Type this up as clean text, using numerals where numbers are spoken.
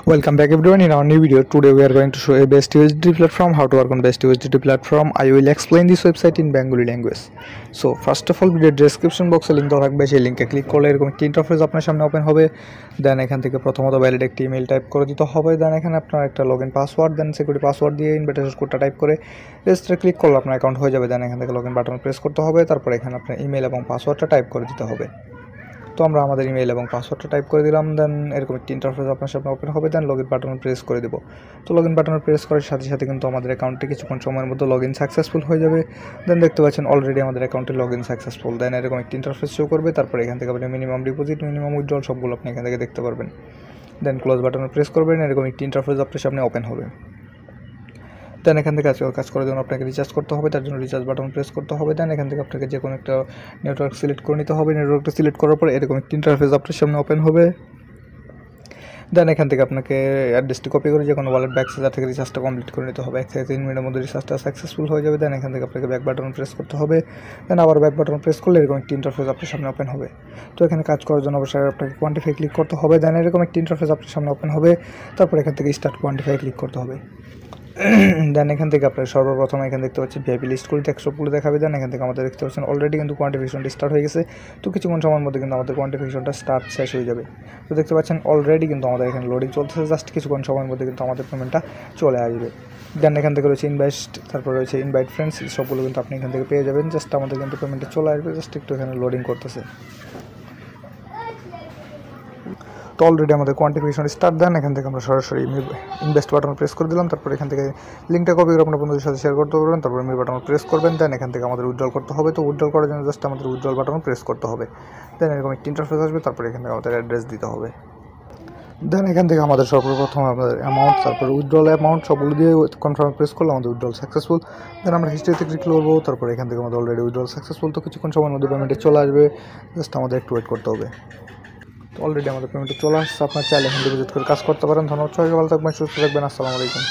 Welcome back everyone. In our new video today we are going to show a best USDT platform, how to work on best USDT platform. I will explain this website in Bengali language. So first of all video description box A link দেওয়া থাকবে, সেই লিংকে click করলে এরকম একটি interface আপনার সামনে open হবে। দেন এখান থেকে প্রথমত ভ্যালিড একটি ইমেল টাইপ করে দিতে হবে। দেন এখানে আপনার একটা লগইন পাসওয়ার্ড, দেন সিকিউরিটি পাসওয়ার্ড দিয়ে ইনভিটেশন কোডটা টাইপ করে রেজিস্টারে ক্লিক করলে আপনার অ্যাকাউন্ট হয়ে যাবে। দেন এখান থেকে লগইন বাটন প্রেস করতে হবে, তারপর এখানে আপনার ইমেল এবং পাসওয়ার্ডটা টাইপ করে দিতে হবে। তো আমরা আমাদের ইমেল এবং পাসওয়ার্ডটা টাইপ করে দিলাম। দেন এরকম একটি ইন্টারফেস আপনার সামনে ওপেন হবে। দেন লগইন বাটন প্রেস করে দেবো। তো লগইন বাটন প্রেস করার সাথে সাথে কিন্তু আমাদের অ্যাকাউন্টে কিছুক্ষণ সময়ের মধ্যে লগইন সাকসেসফুল হয়ে যাবে। দেন দেখতে পাচ্ছেন অলরেডি আমাদের অ্যাকাউন্টে লগইন সাকসেসফুল। দেন এরকম একটি ইন্টারফেস শো করবে। তারপরে এখান থেকে আপনি মিনিমাম ডিপোজিট, মিনিমাম উইথড্রল সবগুলো আপনি এখান থেকে দেখতে পারবেন। দেন ক্লোজ বাটনে প্রেস করবেন, এরকম একটি ইন্টারফেস আপনার সামনে ওপেন হবে। দেন এখান থেকে কাজ করার জন্য আপনাকে রিচার্জ করতে হবে, তার জন্য রিচার্জ বাটন প্রেস করতে হবে। দেন এখান থেকে আপনাকে যে কোনো একটা নেটওয়ার্ক সিলেক্ট করে নিতে হবে। নেটওয়ার্কটা সিলেক্ট করার পর এরকম একটি ইন্টারফেস আপনার সামনে ওপেন হবে। দেন এখান থেকে আপনাকে অ্যাড্রেসটি কপি করে যে কোনো ওয়ালেট ব্যাকসেজার থেকে রিচার্জটা কমপ্লিট করে নিতে হবে। 1 থেকে 3 মিনিটের মধ্যে রিচার্জটা সাকসেসফুল হয়ে যাবে। দেন এখান থেকে আপনাকে ব্যাক বাটন প্রেস করতে হবে। দেন আবার ব্যাক বাটন প্রেস করলে এরকম একটি ইন্টারফেস আপনার সামনে ওপেন হবে। তো এখানে কাজ করার জন্য অবশ্যই আপনাকে কোয়ান্টিফাই ক্লিক করতে হবে। দেন এরকম একটি ইন্টারফেস আপনার সামনে ওপেন হবে। তারপর এখান থেকে স্টার্ট কোয়ান্টিফাই ক্লিক করতে হবে। দেন এখান থেকে আপনার সর্বপ্রথম এখানে দেখতে পাচ্ছি ভিআইপি লিস্টগুলো সবগুলো দেখাবে। দেন এখান থেকে আমাদের দেখতে পাচ্ছেন অলরেডি কিন্তু কোয়ান্টিফিকেশনটা স্টার্ট হয়ে গেছে। তো কিছুক্ষণ সময়ের মধ্যে কিন্তু আমাদের কোয়ান্টিফিকেশনটা শেষ হয়ে যাবে। তো দেখতে পাচ্ছেন অলরেডি কিন্তু আমাদের এখানে লোডিং চলতেছে। জাস্ট কিছুক্ষণ সময়ের মধ্যে কিন্তু আমাদের পেমেন্টটা চলে আসবে। দেন এখান থেকে রয়েছে ইনভেস্ট, তারপর রয়েছে ইনভাইট ফ্রেন্ডস, সবগুলো কিন্তু আপনি এখান থেকে পেয়ে যাবেন। জাস্ট আমাদের কিন্তু পেমেন্টটা চলে আসবে, জাস্ট একটু এখানে লোডিং করতেছে। তো অলরেডি আমাদের কোয়ান্টিফিকেশন স্টার্ট। দেন এখান থেকে আমরা সরাসরি ইনভেস্ট বাটন প্রেস করে দিলাম। তারপর এখান থেকে লিঙ্কটা কপি করে আপনার বন্ধুদের সাথে শেয়ার করতে পারবেন। তারপর ইমেল বাটন প্রেস করবেন। দেন এখান থেকে আমাদের উইথড্রল করতে হবে। তো উইথড্রল করার জন্য জাস্ট আমাদের উইথড্রল বাটন প্রেস করতে হবে। দেন এরকম একটি ইন্টারফেস আসবে। তারপর এখান থেকে আমাদের অ্যাড্রেস দিতে হবে। দেন এখান থেকে আমাদের সর্বপ্রথম আমাদের অ্যামাউন্ট, তারপর উইথড্রল অ্যামাউন্ট সবগুলো দিয়ে কনফার্ম প্রেস করলে আমাদের উইথড্রল সাকসেসফুল। দেন আমরা হিস্ট্রিতে ক্লিক করবো। তারপর এখান থেকে আমাদের অলরেডি উইথড্রল সাকসেসফুল। তো কিছুক্ষণ সময়ের মধ্যে পেমেন্টে চলে আসবে, জাস্ট আমাদের একটু ওয়েট করতে হবে। তো অলরেডি আমাদের পেমেন্টে চলে আসছে। আপনার চাইলে এখন ডিপোজিট করে কাজ করতে পারেন। ধন্যবাদ, সবাই ভালো থাকবেন, সুস্থ থাকবেন। আসসালামু আলাইকুম।